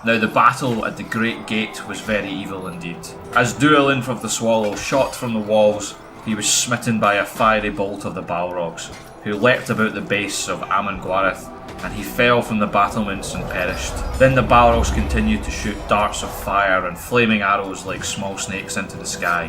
Now the battle at the Great Gate was very evil indeed. As Duelin of the Swallow shot from the walls, he was smitten by a fiery bolt of the Balrogs, who leapt about the base of Amon-Gwareth, and he fell from the battlements and perished. Then the Balrogs continued to shoot darts of fire and flaming arrows like small snakes into the sky,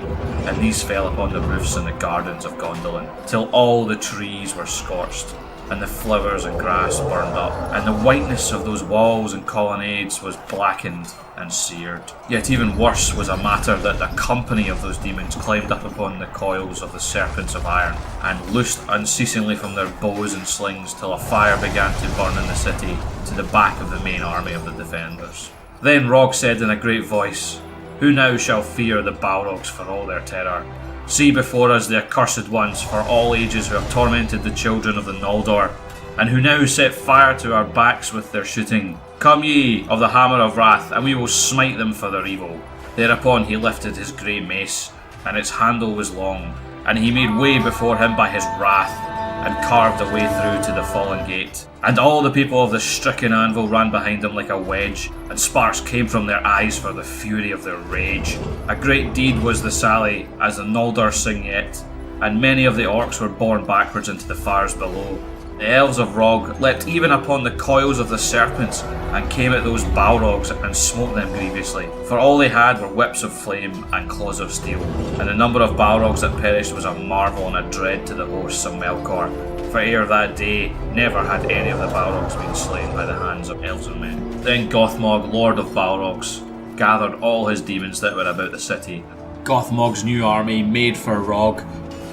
and these fell upon the roofs and the gardens of Gondolin, till all the trees were scorched, and the flowers and grass burned up, and the whiteness of those walls and colonnades was blackened and seared. Yet even worse was a matter that the company of those demons climbed up upon the coils of the serpents of iron, and loosed unceasingly from their bows and slings till a fire began to burn in the city to the back of the main army of the defenders. Then Rog said in a great voice, "Who now shall fear the Balrogs for all their terror? See before us the accursed ones for all ages who have tormented the children of the Noldor, and who now set fire to our backs with their shooting. Come ye of the Hammer of Wrath, and we will smite them for their evil." Thereupon he lifted his grey mace, and its handle was long, and he made way before him by his wrath, and carved a way through to the fallen gate. And all the people of the stricken anvil ran behind him like a wedge, and sparks came from their eyes for the fury of their rage. A great deed was the sally, as the Noldor sing yet, and many of the orcs were borne backwards into the fires below. The elves of Rog leapt even upon the coils of the serpents, and came at those Balrogs and smote them grievously, for all they had were whips of flame and claws of steel. And the number of Balrogs that perished was a marvel and a dread to the hosts of Melkor, for ere that day never had any of the Balrogs been slain by the hands of elves and men. Then Gothmog, lord of Balrogs, gathered all his demons that were about the city. Gothmog's new army made for Rog.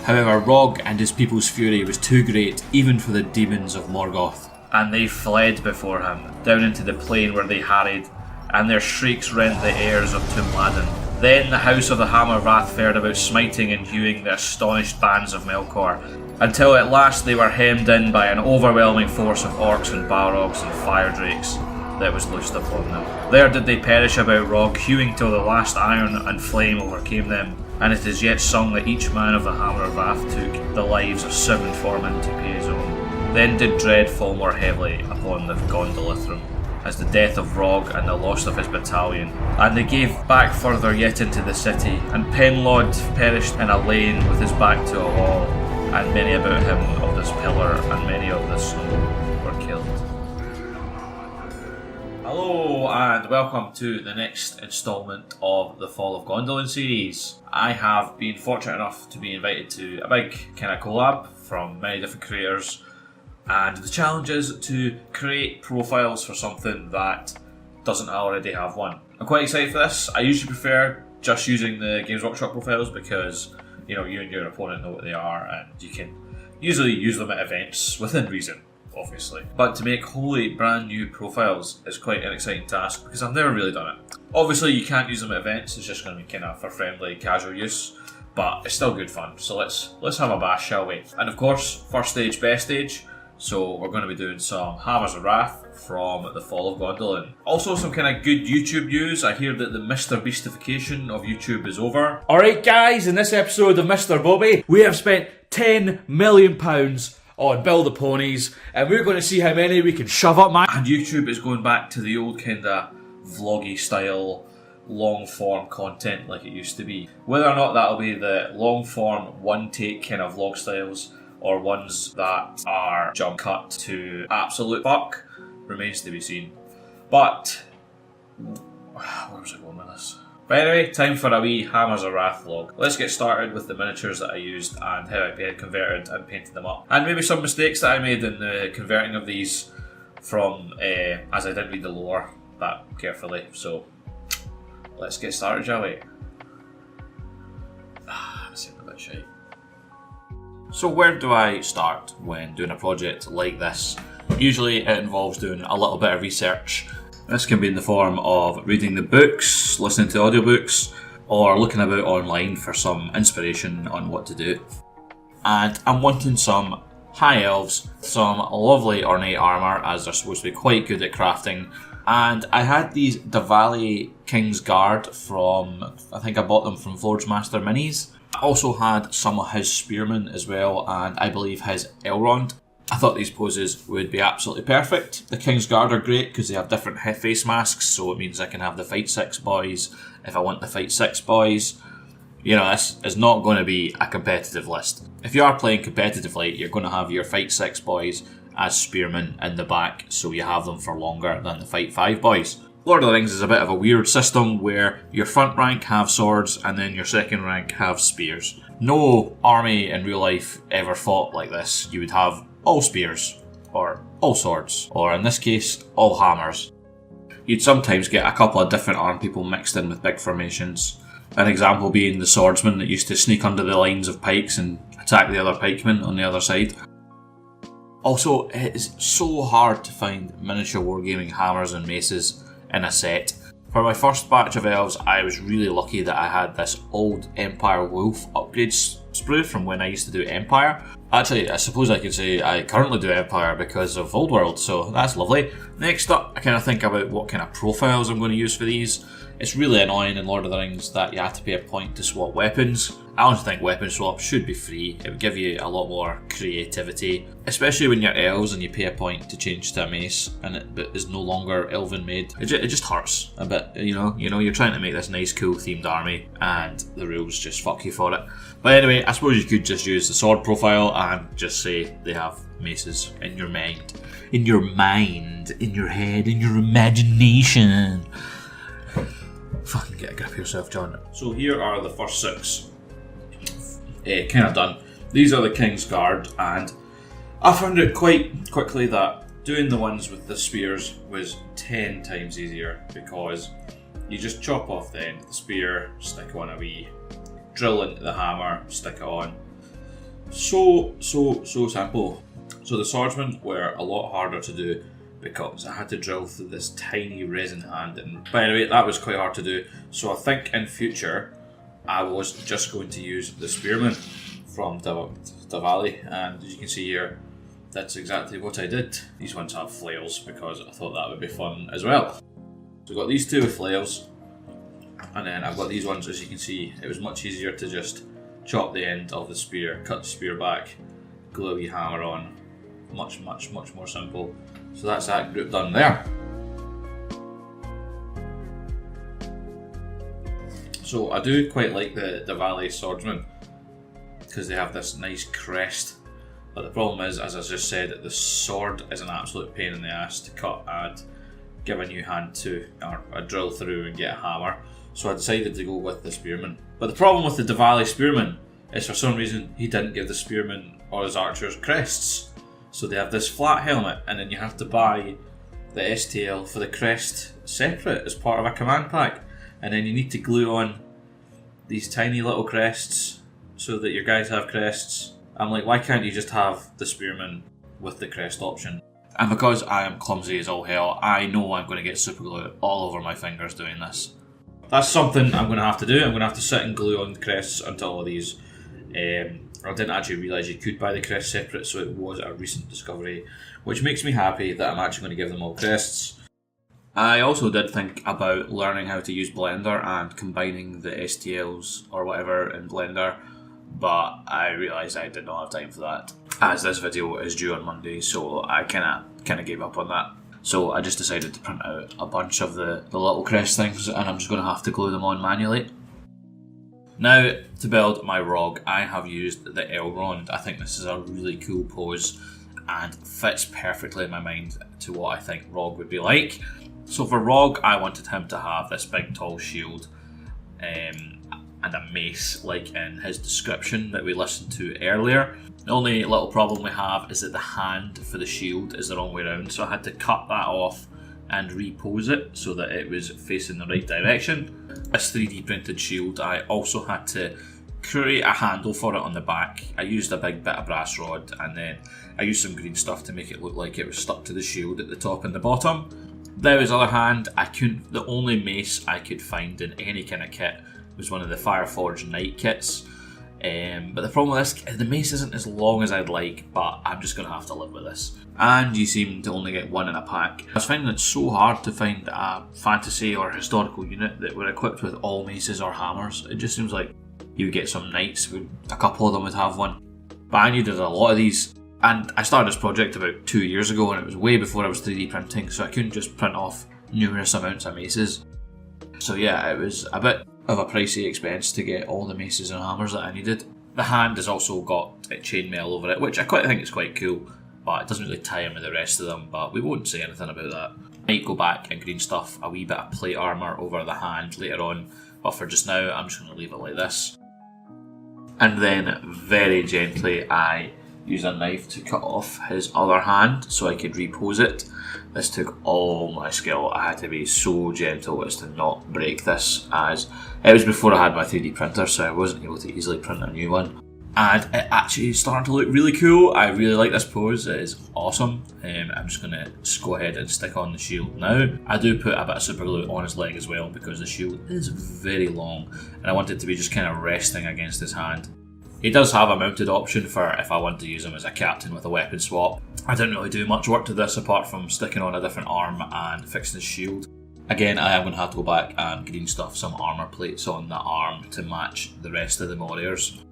However, Rog and his people's fury was too great even for the demons of Morgoth, and they fled before him, down into the plain where they harried, and their shrieks rent the airs of Tumladen. Then the House of the Hammer of Wrath fared about smiting and hewing the astonished bands of Melkor, until at last they were hemmed in by an overwhelming force of orcs and Balrogs and fire drakes that was loosed upon them. There did they perish about Rog, hewing till the last iron and flame overcame them, and it is yet sung that each man of the Hammer of Wrath took the lives of 7 foremen to pay his own. Then did dread fall more heavily upon the Gondolithrum, as the death of Rog and the loss of his battalion, and they gave back further yet into the city, and Penlod perished in a lane with his back to a wall, and many about him of this pillar and many of the snow were killed. Hello and welcome to the next instalment of the Fall of Gondolin series. I have been fortunate enough to be invited to a big kind of collab from many different creators, and the challenge is to create profiles for something that doesn't already have one. I'm quite excited for this. I usually prefer just using the Games Workshop profiles because you and your opponent know what they are and you can usually use them at events within reason, obviously. But to make wholly brand new profiles is quite an exciting task because I've never really done it. Obviously you can't use them at events, it's just going to be kind of for friendly, casual use, but it's still good fun. So let's have a bash, shall we? And of course, first stage, best stage. So we're going to be doing some Hammers of Wrath from the Fall of Gondolin. Also some kind of good YouTube news. I hear that the Mr. Beastification of YouTube is over. Alright guys, in this episode of Mr. Bobby, we have spent £10 million on Build the Ponies, and we're going to see how many we can shove up my... And YouTube is going back to the old kind of vloggy style, long form content like it used to be. Whether or not that'll be the long form, one take kind of vlog styles, or ones that are jump cut to absolute fuck, remains to be seen. But where was I going with this? But anyway, time for a wee Hammers of Wrath vlog. Let's get started with the miniatures that I used and how I converted and painted them up. And maybe some mistakes that I made in the converting of these from, as I didn't read the lore that carefully. So let's get started, shall we? This is a bit shite. So where do I start when doing a project like this? Usually it involves doing a little bit of research. This can be in the form of reading the books, listening to audiobooks, or looking about online for some inspiration on what to do. And I'm wanting some high elves, some lovely ornate armour, as they're supposed to be quite good at crafting. And I had these Davali King's Guard from, I think I bought them from Forge Master Minis. I also had some of his spearmen as well, and I believe his Elrond. I thought these poses would be absolutely perfect. The King's Guard are great because they have different face masks, so it means I can have the Fight 6 boys if I want the Fight 6 boys. You know, this is not going to be a competitive list. If you are playing competitively, you're going to have your Fight 6 boys as spearmen in the back, so you have them for longer than the Fight 5 boys. Lord of the Rings is a bit of a weird system where your front rank have swords and then your second rank have spears. No army in real life ever fought like this. You would have all spears, or all swords, or in this case, all hammers. You'd sometimes get a couple of different armed people mixed in with big formations. An example being the swordsman that used to sneak under the lines of pikes and attack the other pikemen on the other side. Also, it is so hard to find miniature wargaming hammers and maces in a set. For my first batch of elves, I was really lucky that I had this old Empire Wolf upgrade sprue from when I used to do Empire. Actually, I suppose I could say I currently do Empire because of Old World, so that's lovely. Next up, I kind of think about what kind of profiles I'm going to use for these. It's really annoying in Lord of the Rings that you have to pay a point to swap weapons. I don't think weapon swaps should be free. It would give you a lot more creativity, especially when you're elves and you pay a point to change to a mace and it is no longer elven made. It just hurts a bit, you know. You're trying to make this nice, cool themed army and the rules just fuck you for it. But anyway, I suppose you could just use the sword profile and just say they have maces in your mind. In your mind, in your head, in your imagination. Fucking get a grip of yourself, John. So here are the first 6. Kind of done. These are the King's Guard, and I found it quite quickly that doing the ones with the spears was 10 times easier, because you just chop off the end of the spear, stick on a wee drill into the hammer, stick it on. So simple. So the swordsmen were a lot harder to do because I had to drill through this tiny resin hand, and by the way, that was quite hard to do. So I think in future I was just going to use the spearmen from Tavali, and as you can see here, that's exactly what I did. These ones have flails because I thought that would be fun as well. So I've got these two with flails, and then I've got these ones. As you can see, it was much easier to just chop the end of the spear, cut the spear back, glue a wee hammer on. Much more simple. So that's that group done there. So I do quite like the Valley swordsmen because they have this nice crest. But the problem is, as I just said, that the sword is an absolute pain in the ass to cut and give a new hand to, or a drill through and get a hammer. So I decided to go with the spearman. But the problem with the Diwali spearman is, for some reason, he didn't give the spearman or his archers crests. So they have this flat helmet, and then you have to buy the STL for the crest separate as part of a command pack. And then you need to glue on these tiny little crests so that your guys have crests. I'm like, why can't you just have the spearman with the crest option? And because I am clumsy as all hell, I know I'm going to get super glue all over my fingers doing this. That's something I'm going to have to do. I'm going to have to sit and glue on the crests until all these. I didn't actually realise you could buy the crests separate, so it was a recent discovery, which makes me happy that I'm actually going to give them all crests. I also did think about learning how to use Blender and combining the STLs or whatever in Blender, but I realised I did not have time for that, as this video is due on Monday, so I kind of gave up on that. So I just decided to print out a bunch of the little crest things, and I'm just going to have to glue them on manually. Now, to build my Rog, I have used the Elrond. I think this is a really cool pose and fits perfectly in my mind to what I think Rog would be like. So for Rog, I wanted him to have this big tall shield and a mace like in his description that we listened to earlier. The only little problem we have is that the hand for the shield is the wrong way around, so I had to cut that off and repose it so that it was facing the right direction. This 3D printed shield, I also had to create a handle for it on the back. I used a big bit of brass rod, and then I used some green stuff to make it look like it was stuck to the shield at the top and the bottom. Now, on the other hand, the only mace I could find in any kind of kit was one of the Fireforge Knight kits. But the problem with this, the mace isn't as long as I'd like, but I'm just going to have to live with this. And you seem to only get one in a pack. I was finding it so hard to find a fantasy or historical unit that were equipped with all maces or hammers. It just seems like you would get some knights, a couple of them would have one. But I needed a lot of these. And I started this project about 2 years ago, and it was way before I was 3D printing, so I couldn't just print off numerous amounts of maces. So yeah, it was a bit of a pricey expense to get all the maces and hammers that I needed. The hand has also got chainmail over it, which I quite think is quite cool, but it doesn't really tie in with the rest of them, but we won't say anything about that. Might go back and green stuff a wee bit of plate armour over the hand later on, but for just now I'm just going to leave it like this. And then very gently I used a knife to cut off his other hand so I could repose it. This took all my skill. I had to be so gentle as to not break this, as it was before I had my 3D printer, so I wasn't able to easily print a new one. And it actually started to look really cool. I really like this pose, it is awesome. I'm just going to go ahead and stick on the shield now. I do put a bit of super glue on his leg as well because the shield is very long and I want it to be just kind of resting against his hand. He does have a mounted option for if I want to use him as a captain with a weapon swap. I didn't really do much work to this apart from sticking on a different arm and fixing his shield. Again, I am going to have to go back and green stuff some armour plates on the arm to match the rest of the warriors.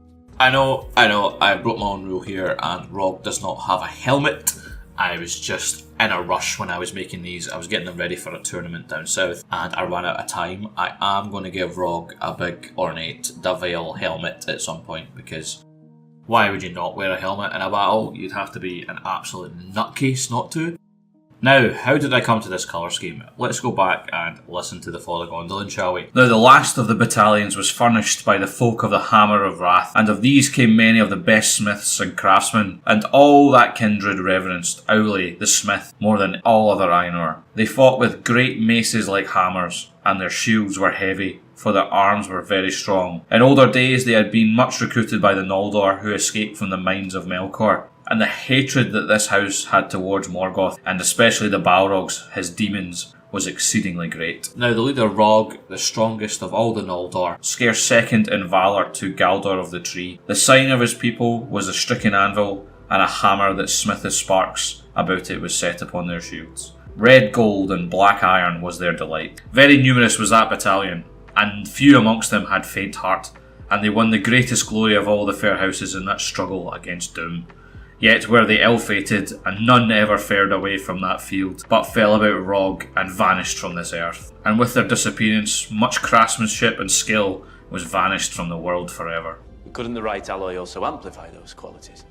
I know, I broke my own rule here and Rog does not have a helmet. I was just in a rush when I was making these. I was getting them ready for a tournament down south and I ran out of time. I am going to give Rog a big ornate Davale helmet at some point because why would you not wear a helmet in a battle? You'd have to be an absolute nutcase not to. Now, how did I come to this colour scheme? Let's go back and listen to the Fall of Gondolin, shall we? Now, the last of the battalions was furnished by the folk of the Hammer of Wrath, and of these came many of the best smiths and craftsmen, and all that kindred reverenced Owley, the smith, more than all other Ainur. They fought with great maces like hammers, and their shields were heavy, for their arms were very strong. In older days they had been much recruited by the Noldor, who escaped from the mines of Melkor. And the hatred that this house had towards Morgoth, and especially the Balrogs, his demons, was exceedingly great. Now the leader Rog, the strongest of all the Noldor, scarce second in valour to Galdor of the Tree. The sign of his people was a stricken anvil, and a hammer that smitheth sparks about it was set upon their shields. Red gold and black iron was their delight. Very numerous was that battalion, and few amongst them had faint heart, and they won the greatest glory of all the fair houses in that struggle against doom. Yet were they ill-fated, and none ever fared away from that field, but fell about Rog and vanished from this earth. And with their disappearance, much craftsmanship and skill was vanished from the world forever. Couldn't the right alloy also amplify those qualities?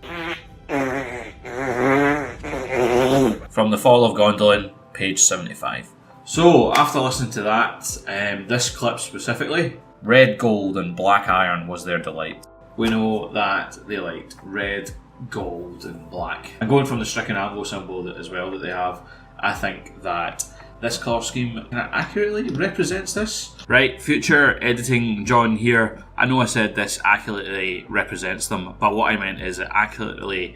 From the Fall of Gondolin, page 75. So, after listening to that, this clip specifically, red gold and black iron was their delight. We know that they liked red, gold and black. And going from the stricken anvil symbol as well that they have, I think that this colour scheme kind of accurately represents this. Right, future editing John here. I know I said this accurately represents them, but what I meant is it accurately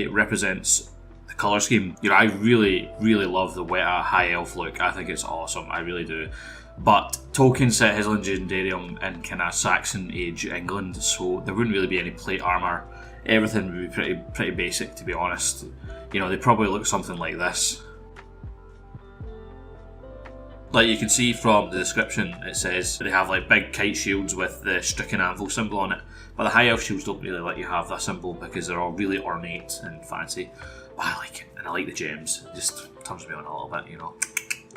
represents the colour scheme. You know, I really love the Weta High Elf look. I think it's awesome, I really do. But Tolkien set his Legendarium in kind of Saxon age England, so there wouldn't really be any plate armour. Everything would be pretty basic, to be honest. You know, they probably look something like this. Like you can see from the description, it says they have like big kite shields with the stricken anvil symbol on it. But the high elf shields don't really let you have that symbol because they're all really ornate and fancy. But I like it, and I like the gems. It just turns me on a little bit, you know.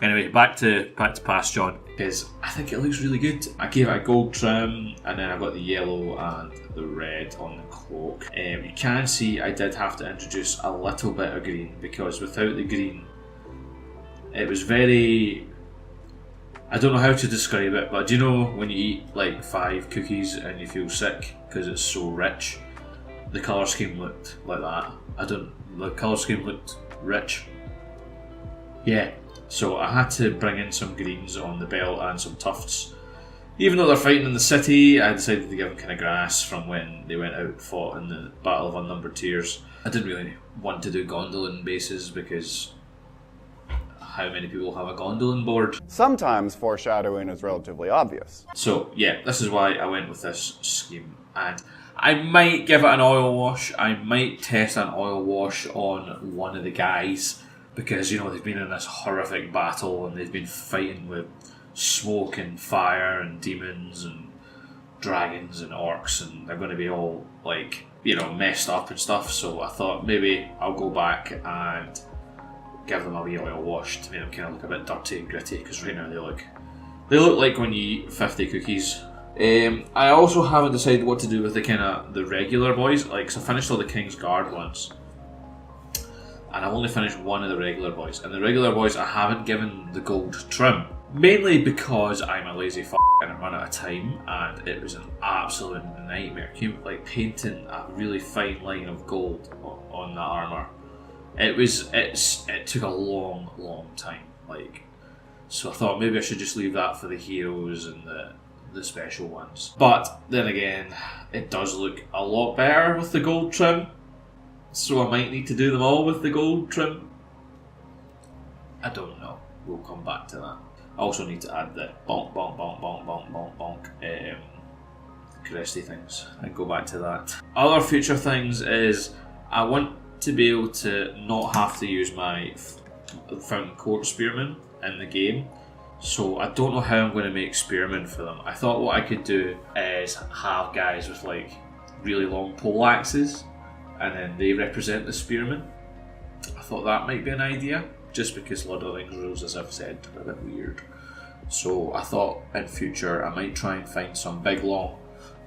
Anyway, back to past John, because I think it looks really good. I gave it a gold trim, and then I got the yellow and the red on the cloak. You can see I did have to introduce a little bit of green, because without the green, it was very... I don't know how to describe it, but do you know when you eat like 5 cookies and you feel sick because it's so rich? The colour scheme looked like that. The colour scheme looked rich. Yeah. So I had to bring in some greens on the belt and some tufts. Even though they're fighting in the city, I decided to give them kind of grass from when they went out and fought in the Battle of Unnumbered Tears. I didn't really want to do Gondolin bases because how many people have a Gondolin board? Sometimes foreshadowing is relatively obvious. So yeah, this is why I went with this scheme. And I might give it an oil wash. I might test an oil wash on one of the guys, because, you know, they've been in this horrific battle and they've been fighting with smoke and fire and demons and dragons and orcs, and they're going to be all, like, you know, messed up and stuff. So I thought maybe I'll go back and give them a wee oil wash to make them kind of look a bit dirty and gritty, because right now they look like when you eat 50 cookies. I also haven't decided what to do with the regular boys. Like, so I finished all the King's Guard ones, and I've only finished one of the regular boys. And the regular boys I haven't given the gold trim, mainly because I'm a lazy f*** and I run out of time, and it was an absolute nightmare. Like painting a really fine line of gold on that armour. It took a long time. Like, so I thought maybe I should just leave that for the heroes and the special ones. But then again, it does look a lot better with the gold trim, so I might need to do them all with the gold trim. I don't know. We'll come back to that. I also need to add the bonk cresty things and go back to that. Other future things is I want to be able to not have to use my Fountain Court Spearmen in the game. So I don't know how I'm going to make spearmen for them. I thought what I could do is have guys with like really long pole axes, and then they represent the spearmen. I thought that might be an idea, just because Lord of the Rings rules, as I've said, are a bit weird. So I thought in future I might try and find some big long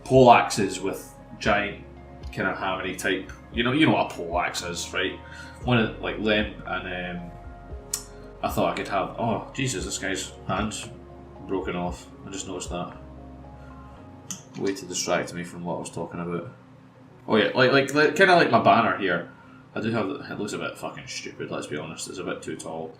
pole axes with giant kind of hammery type. You know what a pole axe is, right? One of like them, and I thought I could have. Oh Jesus, this guy's hand's broken off. I just noticed that. Way to distract me from what I was talking about. Oh yeah, like kind of like my banner here. I do have. It looks a bit fucking stupid. Let's be honest. It's a bit too tall.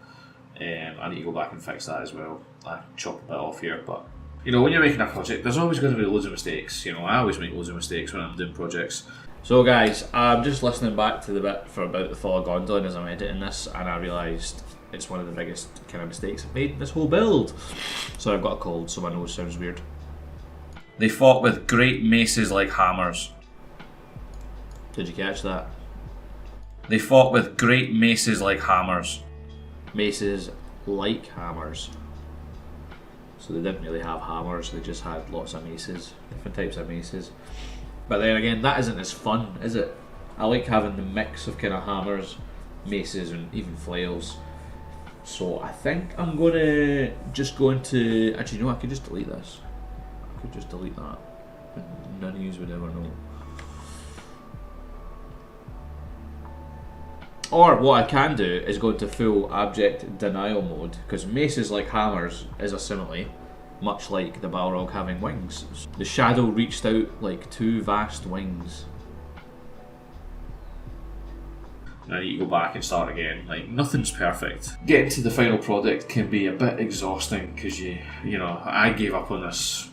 I need to go back and fix that as well. I chop a bit off here, but you know, when you're making a project, there's always going to be loads of mistakes. You know, I always make loads of mistakes when I'm doing projects. So guys, I'm just listening back to the bit for about the Fall of Gondolin as I'm editing this, and I realised it's one of the biggest kind of mistakes I've made in this whole build. So I've got a cold, so my nose sounds weird. They fought with great maces like hammers. Did you catch that? They fought with great maces like hammers. Maces like hammers. So they didn't really have hammers, they just had lots of maces, different types of maces. But then again, that isn't as fun, is it? I like having the mix of kind of hammers, maces, and even flails. So I think I'm gonna just go into. Actually, no, I could just delete this. I could just delete that. None of you would ever know. Or what I can do is go into full abject denial mode, because maces like hammers is a simile, much like the Balrog having wings. The shadow reached out like two vast wings. Now you go back and start again. Like, nothing's perfect. Getting to the final product can be a bit exhausting, because you know, I gave up on this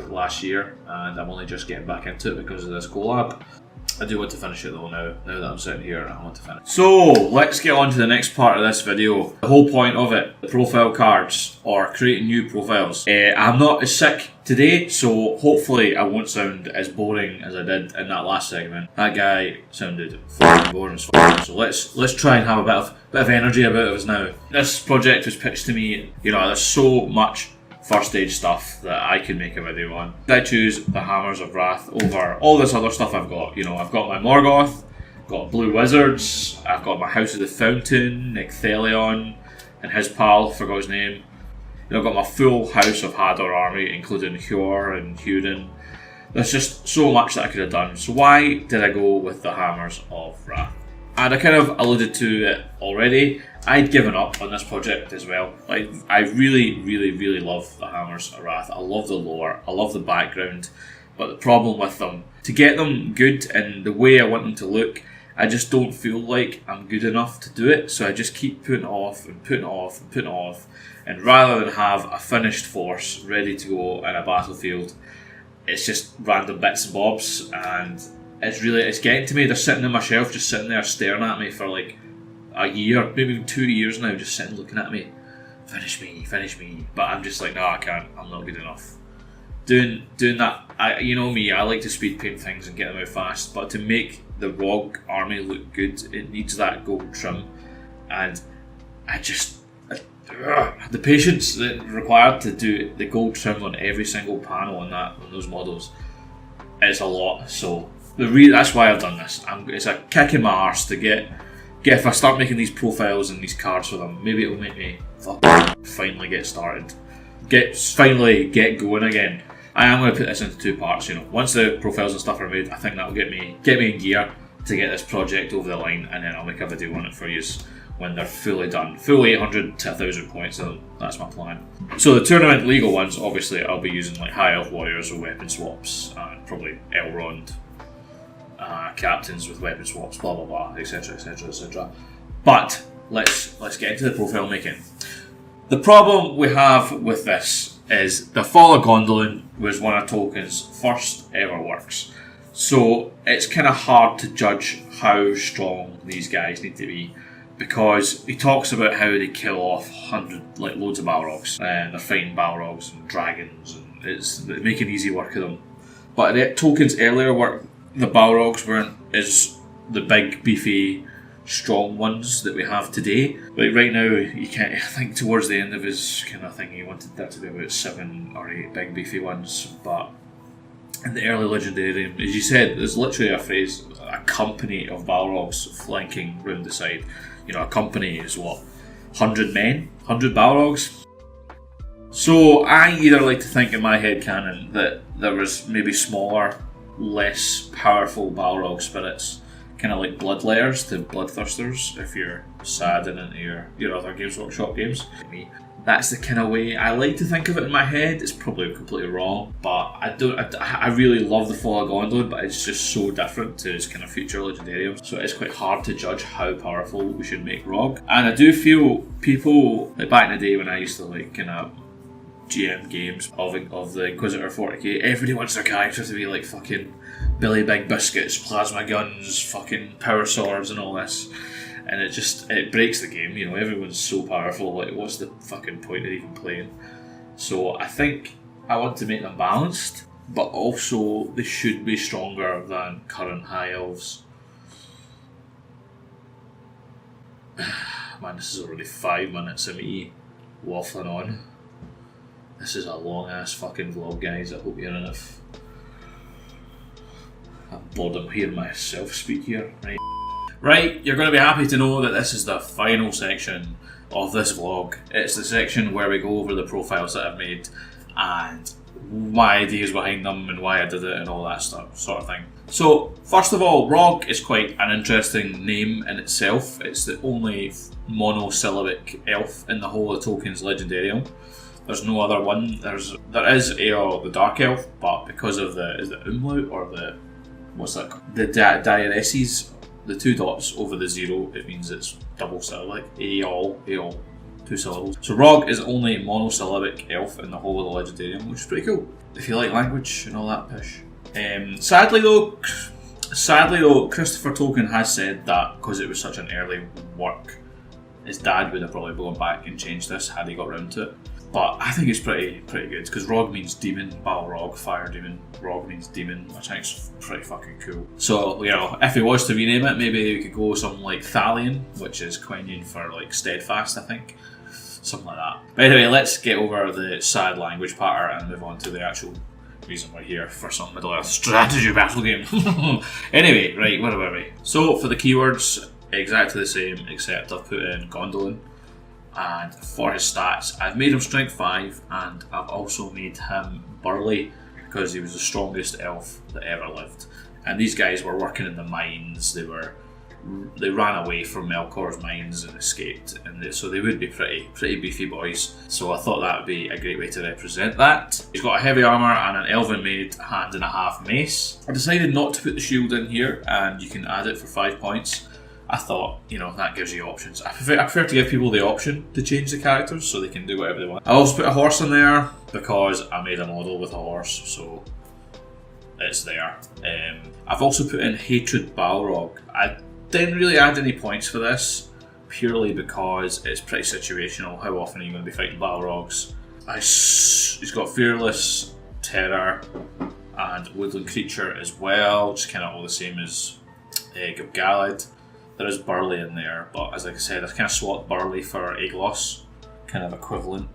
last year and I'm only just getting back into it because of this collab. I do want to finish it though now that I'm sitting here. I want to finish. So let's get on to the next part of this video. The whole point of it, the profile cards, or creating new profiles. I'm not as sick today, so hopefully I won't sound as boring as I did in that last segment. That guy sounded fucking boring as fuck. So let's try and have a bit of energy about us now. This project was pitched to me. You know, there's so much first stage stuff that I could make a video on. I choose the Hammers of Wrath over all this other stuff I've got. You know, I've got my Morgoth, got Blue Wizards, I've got my House of the Fountain, Icthelion, and his pal, forgot his name. You know, I've got my full House of Hador army, including Hjor and Húrin. There's just so much that I could have done. So why did I go with the Hammers of Wrath? And I kind of alluded to it already. I'd given up on this project as well. Like, I really love the Hammers of Wrath. I love the lore, I love the background, but the problem with them, to get them good and the way I want them to look, I just don't feel like I'm good enough to do it, so I just keep putting it off and putting it off and putting it off, and rather than have a finished force ready to go in a battlefield, it's just random bits and bobs, and it's getting to me. They're sitting on my shelf, just sitting there staring at me for like a year, maybe even 2 years now, just sitting looking at me. Finish me. But I'm just like, no, I can't. I'm not good enough. Doing that, you know me, I like to speed paint things and get them out fast, but to make the Rogue army look good, it needs that gold trim, and the patience that required to do the gold trim on every single panel on those models, it's a lot. So That's why I've done this. It's a kick in my arse to get if I start making these profiles and these cards for them, maybe it'll make me finally get started. Finally get going again. I am going to put this into 2 parts, you know. Once the profiles and stuff are made, I think that'll get me in gear to get this project over the line, and then I'll make a video on it for you when they're fully done. Full 800 to 1000 points, so that's my plan. So the tournament legal ones, obviously I'll be using like High Elf Warriors with weapon swaps, and probably Elrond captains with weapon swaps, blah blah blah, etc etc etc. But let's get into the profile making. The problem we have with this is the Fall of Gondolin was one of Tolkien's first ever works. So it's kind of hard to judge how strong these guys need to be, because he talks about how they kill off loads of Balrogs, and they're fighting Balrogs and dragons, and they make an easy work of them. But in Tolkien's earlier work, the Balrogs weren't as the big, beefy, strong ones that we have today. Like right now, you can't. I think towards the end of his kind of thing, he wanted there to be about 7 or 8 big, beefy ones. But in the early Legendarium, as you said, there's literally a phrase: a company of Balrogs flanking round the side. You know, a company is what, 100 men, 100 Balrogs. So I either like to think in my head canon that there was maybe smaller, less powerful Balrog spirits, kind of like bloodlayers to bloodthirsters, if you're sad and into your other Games Workshop games. That's the kind of way I like to think of it in my head. It's probably completely wrong, but I really love the Fall of Gondolin, but it's just so different to its kind of future Legendariums, so it's quite hard to judge how powerful we should make Rog. And I do feel people, like back in the day when I used to like kind of GM games of the Inquisitor 40k, everybody wants their character to be like fucking Billy Big Biscuits, plasma guns, fucking power swords and all this. And it breaks the game, you know, everyone's so powerful, like what's the fucking point of even playing? So I think I want to make them balanced, but also they should be stronger than current High Elves. Man, this is already 5 minutes of me waffling on. This is a long ass fucking vlog, guys. I hope you're enough. I'm bored of hearing myself speak here, right? Right, you're going to be happy to know that this is the final section of this vlog. It's the section where we go over the profiles that I've made and my ideas behind them and why I did it and all that stuff, sort of thing. So, first of all, Rog is quite an interesting name in itself. It's the only monosyllabic elf in the whole of Tolkien's Legendarium. There's no other one. There is Eorl the Dark Elf, but because of is it umlaut or what's that called? The diareses, the 2 dots over the 0, it means it's double syllabic. Eorl, 2 syllables. So Rog is the only monosyllabic elf in the whole of the Legendarium, which is pretty cool, if you like language and all that pish. Sadly though, Christopher Tolkien has said that because it was such an early work, his dad would have probably gone back and changed this had he got round to it. But I think it's pretty good, because Rog means demon, Balrog, fire demon, Rog means demon, which I think is pretty fucking cool. So, you know, if he was to rename it, maybe we could go something like Thalion, which is Quenya for like steadfast, I think. Something like that. But anyway, let's get over the sad language part and move on to the actual reason we're here for some Middle-earth strategy battle game. Anyway, right, where were we? So, for the keywords, exactly the same, except I've put in Gondolin. And for his stats, I've made him strength 5, and I've also made him burly because he was the strongest elf that ever lived. And these guys were working in the mines. They ran away from Melkor's mines and escaped, and so they would be pretty beefy boys. So I thought that would be a great way to represent that. He's got a heavy armour and an elven made hand and a half mace. I decided not to put the shield in here, and you can add it for 5 points. I thought, you know, that gives you options. I prefer to give people the option to change the characters so they can do whatever they want. I also put a horse in there because I made a model with a horse, so it's there. I've also put in Hatred Balrog. I didn't really add any points for this, purely because it's pretty situational. How often are you going to be fighting Balrogs? He's got Fearless, Terror, and Woodland Creature as well, just kind of all the same as Gil-galad. There is Burly in there, but as I said, I've kind of swapped Burly for Aeglos, kind of equivalent.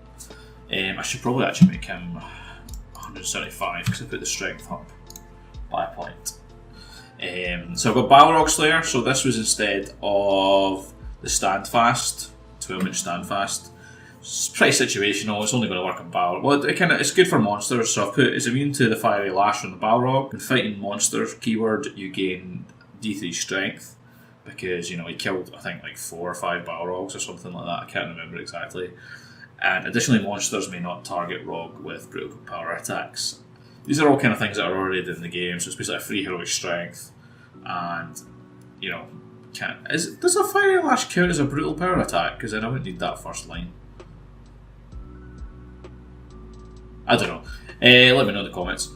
I should probably actually make him 175 because I put the strength up by a point. So I've got Balrog Slayer, so this was instead of the Standfast, 12-inch Standfast. It's pretty situational, it's only going to work on Balrog. Well, it's good for monsters, so I've put it's immune to the Fiery Lash on the Balrog. When fighting monsters, keyword, you gain D3 strength, because, you know, he killed, I think, like 4 or 5 Balrogs or something like that, I can't remember exactly. And additionally, monsters may not target Rog with brutal power attacks. These are all kind of things that are already in the game, so it's basically a free heroic strength, and, you know, does a Fiery Lash count as a brutal power attack? Because then I wouldn't need that first line. I don't know. Let me know in the comments.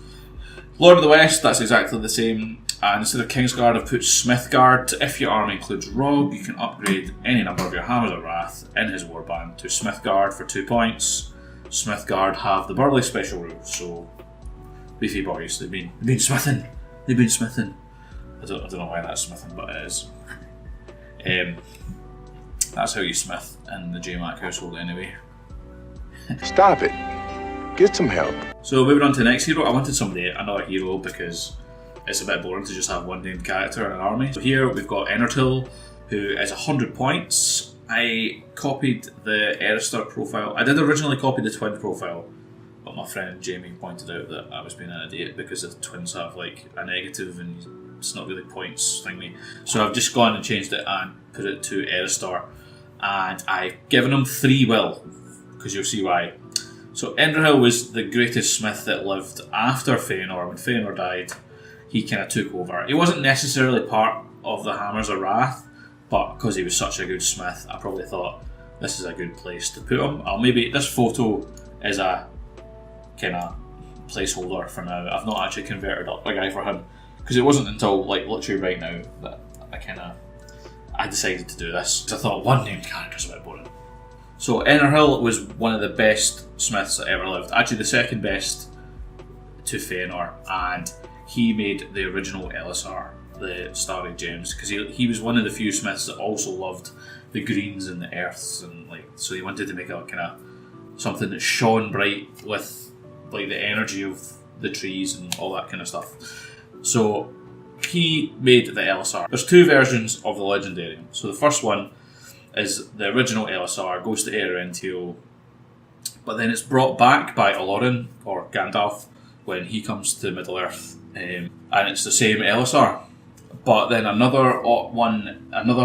Lord of the West, that's exactly the same. And instead of Kingsguard, I've put Smithguard. If your army includes Rog, you can upgrade any number of your Hammers of Wrath in his warband to Smithguard for 2 points. Smithguard have the Burley special rule, so beefy boys. They've been smithing. They've been smithing. I don't know why that's smithing, but it is. That's how you smith in the JMac household anyway. Stop it. Get some help. So moving on to the next hero, I wanted another hero because it's a bit boring to just have one named character in an army. So here we've got Enertil, who is 100 points. I copied the Erister profile. I did originally copy the twin profile, but my friend Jamie pointed out that I was being an idiot because the twins have like a negative and it's not really points thingy. So I've just gone and changed it and put it to Erister, and I've given him 3 will, because you'll see why. So Endrahil was the greatest smith that lived after Feanor. When Feanor died, he kind of took over. He wasn't necessarily part of the Hammers of Wrath, but because he was such a good smith, I probably thought this is a good place to put him. Maybe this photo is a kind of placeholder for now. I've not actually converted up a guy for him, because it wasn't until like literally right now that I decided to do this. Because I thought one named character's a bit boring. So Enerhill was one of the best smiths that ever lived. Actually the second best to Feanor, and he made the original LSR, the Starry Gems, because he was one of the few smiths that also loved the greens and the earths, and like, so he wanted to make a kind of something that shone bright with like the energy of the trees and all that kind of stuff. So he made the LSR. There's 2 versions of the Legendarium. So the first one is the original LSR, goes to Eärendil, but then it's brought back by Olorin, or Gandalf, when he comes to Middle-earth, and it's the same LSR. But then another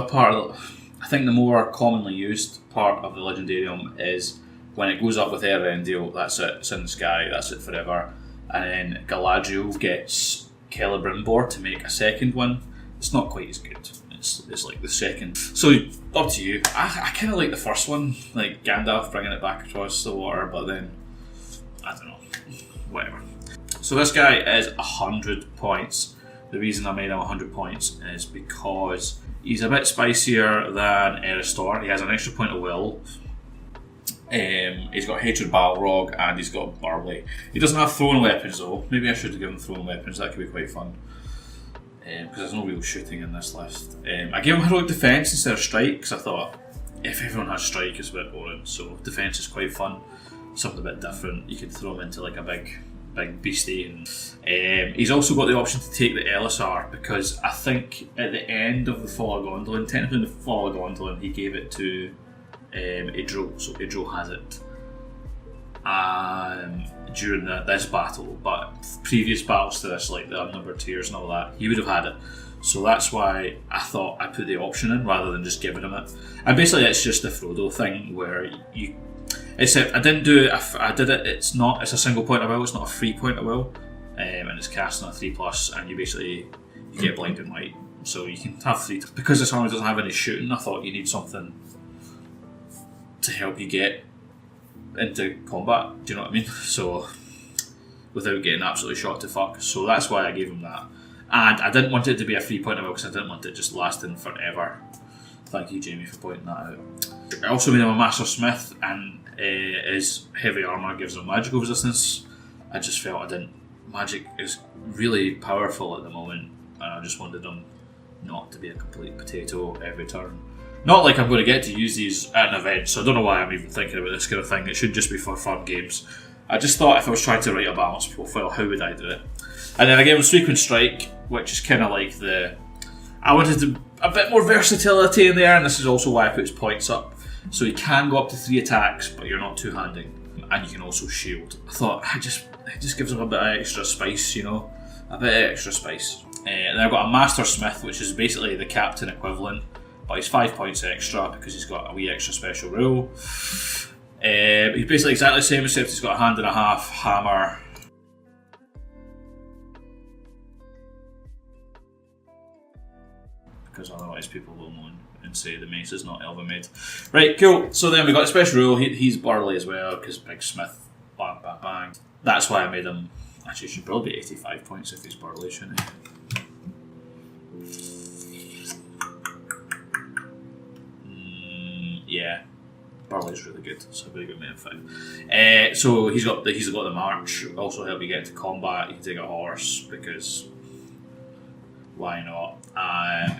part of I think the more commonly used part of the Legendarium is when it goes up with Eärendil, that's it, it's in the sky, that's it forever. And then Galadriel gets Celebrimbor to make a second one. It's not quite as good. It's like the second. So up to you. I kind of like the first one, like Gandalf bringing it back across the water, but then I don't know, whatever. So this guy is 100 points. The reason I made him 100 points is because he's a bit spicier than Eristor. He has an extra point of will. He's got Hatred Balrog and he's got Burley. He doesn't have thrown weapons though. Maybe I should have given thrown weapons, that could be quite fun. Because there's no real shooting in this list. I gave him heroic defense instead of strike because I thought if everyone has strike it's a bit boring, so defense is quite fun, something a bit different. You could throw him into like a big beastie. And he's also got the option to take the LSR, because I think at the end of the Fall of Gondolin, technically in the Fall of Gondolin, he gave it to Idril, so Idril has it during this battle, but previous battles to this, like the unnumbered tiers and all that, he would have had it. So that's why I thought I put the option in rather than just giving him it. And basically it's just the Frodo thing where you, except I didn't do it, I did it, it's a single point of will, it's not a 3 point of will, and it's cast on a 3+, and you get blinding light, so you can have 3. Because this army doesn't have any shooting, I thought you need something to help you get into combat, do you know what I mean? So, without getting absolutely shot to fuck. So that's why I gave him that. And I didn't want it to be a 3 point of will because I didn't want it just lasting forever. Thank you, Jamie, for pointing that out. I also made him a Master Smith, and his heavy armour gives him magical resistance. I just felt magic is really powerful at the moment, and I just wanted him not to be a complete potato every turn. Not like I'm going to get to use these at an event, so I don't know why I'm even thinking about this kind of thing. It should just be for fun games. I just thought if I was trying to write a balanced profile, how would I do it? And then I gave him Sweep Strike, which is kind of like I wanted a bit more versatility in there, and this is also why I put his points up. So he can go up to 3 attacks, but you're not two-handing, and you can also shield. I thought it just gives him a bit of extra spice, you know, a bit of extra spice. And then I've got a Master Smith, which is basically the captain equivalent, but he's 5 points extra because he's got a wee extra special rule. He's basically exactly the same, except he's got a hand and a half hammer. Because otherwise people will moan and say the mace is not elven made. Right, cool. So then we got a special rule. He's burly as well because Big Smith, bang, bang, bang. That's why I made him. Actually, should probably be 85 points if he's burly, shouldn't he? Yeah, burly's really good. So we got made him 5. So he's got the march. Also help you get into combat. You can take a horse because why not?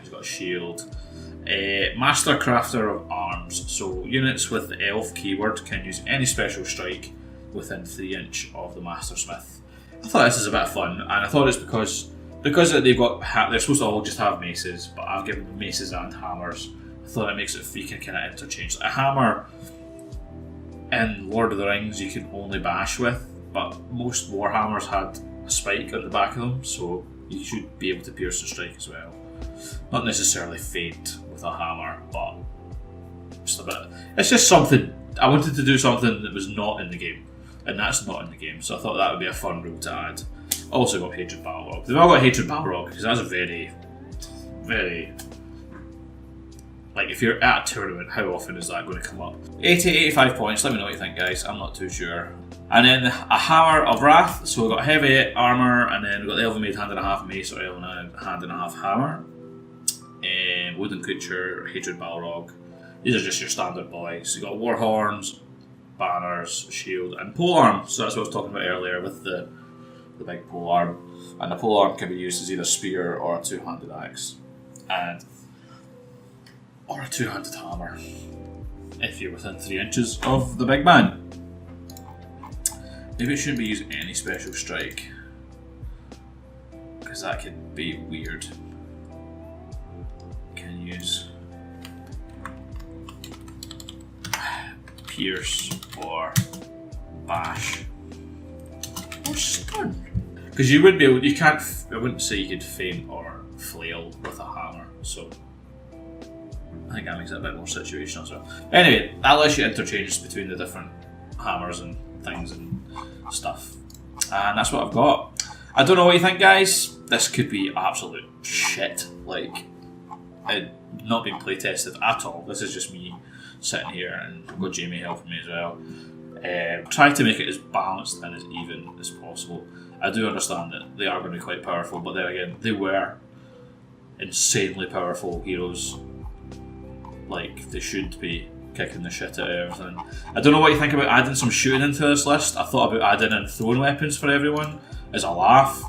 He's got a shield. Master Crafter of Arms. So units with the elf keyword can use any special strike within 3 inch of the Master Smith. I thought this is a bit of fun, and I thought it's because they've got they're supposed to all just have maces, but I've given them maces and hammers. I thought it makes it you can kind of interchange. A hammer in Lord of the Rings you can only bash with, but most warhammers had a spike on the back of them, so you should be able to pierce and strike as well. Not necessarily feint with a hammer, but just a bit. It's just something. I wanted to do something that was not in the game, and that's not in the game, so I thought that would be a fun rule to add. Also got Hatred Balrog. They've all got Hatred Balrog because that's a very, very. Like, if you're at a tournament, how often is that going to come up? 85 points, let me know what you think, guys. I'm not too sure. And then a Hammer of Wrath. So we've got heavy armour, and then we've got the Elven Made hand and a half mace, or Elven hand and a half hammer. Wooden Creature, Hatred Balrog. These are just your standard boys. So you've got War Horns, Banners, Shield, and Polearm. So that's what I was talking about earlier with the big polearm. And the polearm can be used as either spear or a two-handed axe. Or a two-handed hammer, if you're within 3 inches of the big man. Maybe it shouldn't be using any special strike, because that could be weird. Can use pierce or bash or stun, because you would be able. You can't. I wouldn't say you could feint or flail with a hammer. So I think that makes it a bit more situational as well. Anyway, that lets you interchange between the different hammers and things and stuff. And that's what I've got. I don't know what you think, guys. This could be absolute shit. Like, not being play tested at all. This is just me sitting here, and I've got Jamie helping me as well. Try to make it as balanced and as even as possible. I do understand that they are going to be quite powerful, but then again, they were insanely powerful heroes. Like, they should be kicking the shit out of everything. I don't know what you think about adding some shooting into this list. I thought about adding in thrown weapons for everyone as a laugh.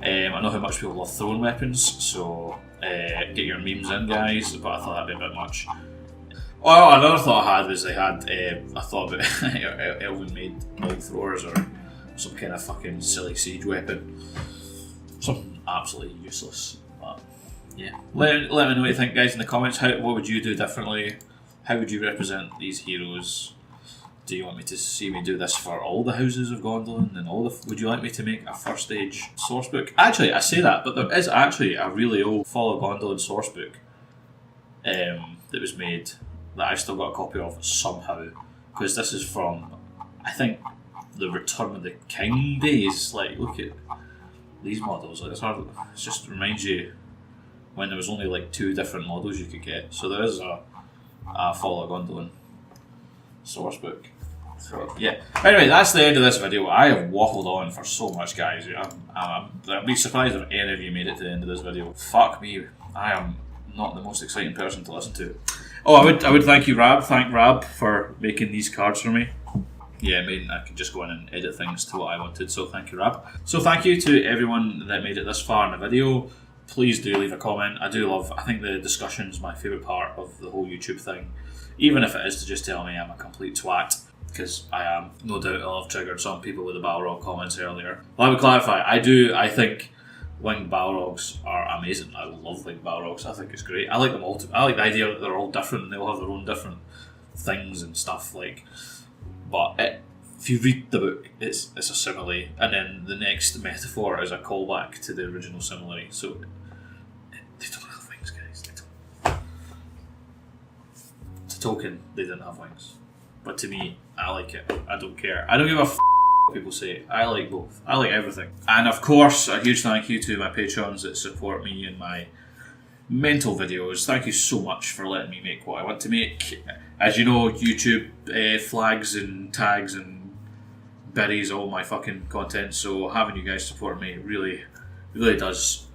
I know how much people love thrown weapons, so get your memes in, guys, but I thought that'd be a bit much. Oh, another thought I had was I thought about Elven made bow throwers or some kind of fucking silly siege weapon. Something absolutely useless. But yeah, let me know what you think, guys, in the comments. What would you do differently? How would you represent these heroes? Do you want me to see me do this for all the houses of Gondolin and all the? Would you like me to make a first stage source book? Actually, I say that, but there is actually a really old Fall of Gondolin source book that was made that I still got a copy of somehow, because this is from, I think, the Return of the King days. Like, look at these models. Like, it just reminds you when there was only like 2 different models you could get. So there is a Fall of Gondolin source book. So yeah. Anyway, that's the end of this video. I have waffled on for so much, guys. I'd be surprised if any of you made it to the end of this video. Fuck me, I am not the most exciting person to listen to. Oh, I would thank you, Rab. Thank Rab for making these cards for me. Yeah, I could just go in and edit things to what I wanted, so thank you, Rab. So thank you to everyone that made it this far in the video. Please do leave a comment. I think the discussion is my favourite part of the whole YouTube thing. Even if it is to just tell me I'm a complete twat. because I am. No doubt I'll have triggered some people with the Balrog comments earlier. Let me clarify, I think winged Balrogs are amazing. I love winged Balrogs, I think it's great. I like them all. I like the idea that they're all different and they all have their own different things and stuff, like. But if you read the book, it's a simile, and then the next metaphor is a callback to the original simile, so they don't have wings, guys. They don't. To Tolkien, they didn't have wings. But to me, I like it. I don't care. I don't give a what people say. I like both. I like everything. And of course, a huge thank you to my patrons that support me in my mental videos. Thank you so much for letting me make what I want to make. As you know, YouTube flags and tags and buries all my fucking content, so having you guys support me really does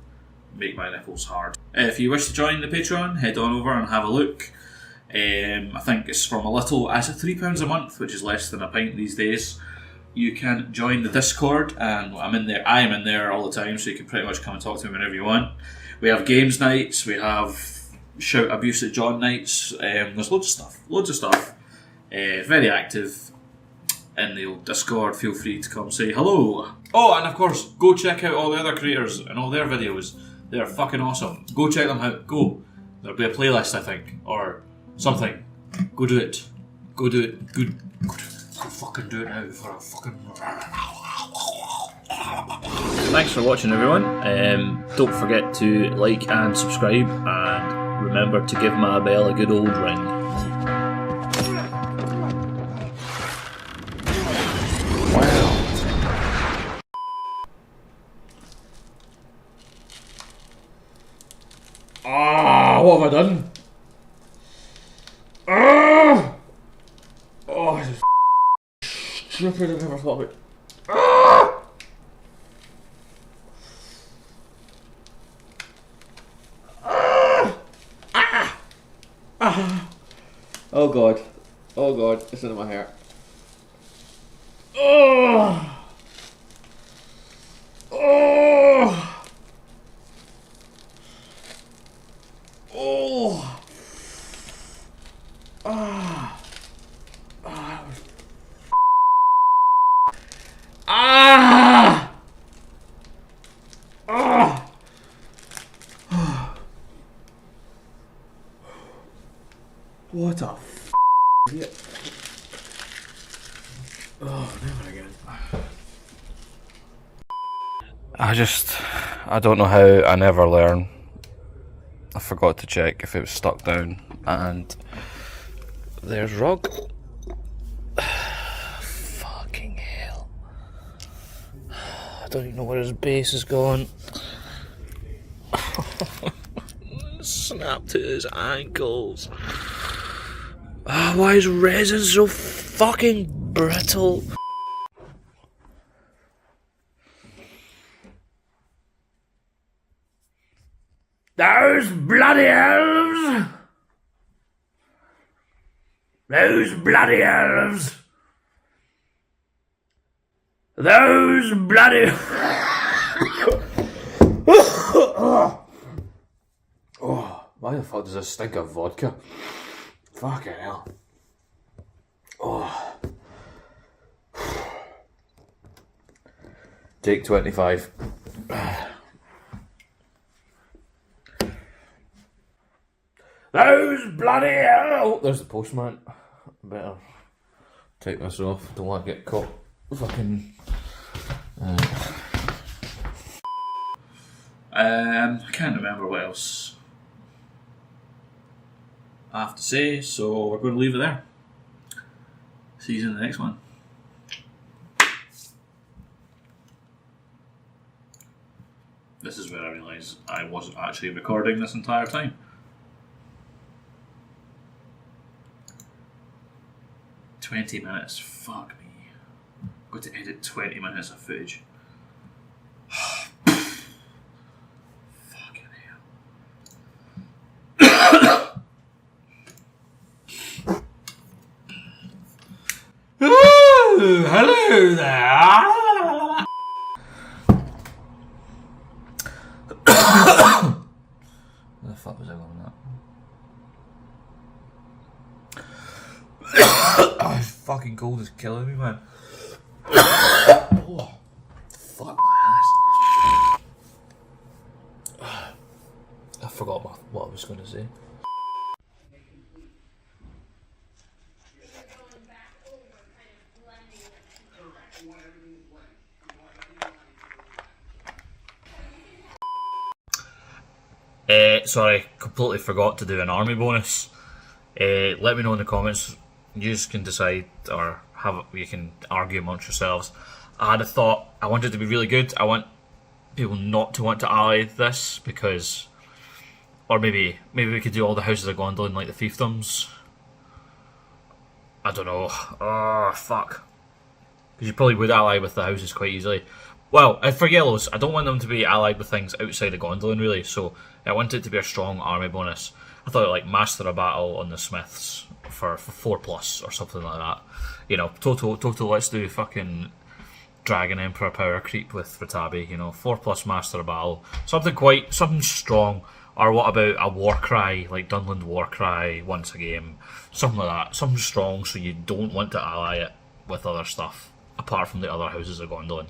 make my nipples hard. If you wish to join the Patreon, head on over and have a look. I think it's from a little, as at £3 a month, which is less than a pint these days. You can join the Discord, and I am in there all the time, so you can pretty much come and talk to me whenever you want. We have games nights, we have shout abuse at John nights, there's loads of stuff. Very active in the old Discord. Feel free to come say hello. Oh, and of course, go check out all the other creators and all their videos. They're fucking awesome. Go check them out. Go. There'll be a playlist, I think, or something. Go do it. Go do it. Go fucking do it now for a fucking... Thanks for watching, everyone. Don't forget to like and subscribe, and remember to give my bell a good old ring. What have I done? Oh, this is stupid. I never thought of it. Oh god. Oh god, it's in my hair. Oh. Oh. Oh. Ah. Ah. Ah. Ah. What a idiot. Oh, never again. I don't know how I never learn. I forgot to check if it was stuck down, and there's Rog. Fucking hell. I don't even know where his base is going. Snapped to his ankles. Why is resin so fucking brittle? Those bloody elves! Those bloody elves! Those bloody... Oh, why the fuck does this stink of vodka? Fucking hell. Oh. Take 25. Those bloody hell! Oh, there's the postman. Better take this off. Don't want to get caught. Fucking. I can't remember what else I have to say, so we're going to leave it there. See you in the next one. This is where I realise I wasn't actually recording this entire time. $20 minutes, fuck me. I've got to edit 20 minutes of footage. Fucking hell. Ooh, hello there. Where the fuck was I going with that? Oh, fucking fucking cold is killing me, man. Oh, fuck my ass. I forgot what I was going to say. Sorry, completely forgot to do an army bonus. Let me know in the comments. You can decide, or you can argue amongst yourselves. I had a thought. I want it to be really good. I want people not to want to ally this because, or maybe we could do all the houses of Gondolin like the fiefdoms. I don't know. Oh fuck. Because you probably would ally with the houses quite easily. Well, for yellows, I don't want them to be allied with things outside of Gondolin, really, so I want it to be a strong army bonus. I thought like Master of Battle on the Smiths for 4+ or something like that. You know, total, let's do fucking Dragon Emperor power creep with Ratabi, you know, 4+ Master of Battle. Something strong. Or what about a Warcry, like Dunland Warcry once a game? Something like that. Something strong so you don't want to ally it with other stuff, apart from the other houses of Gondolin.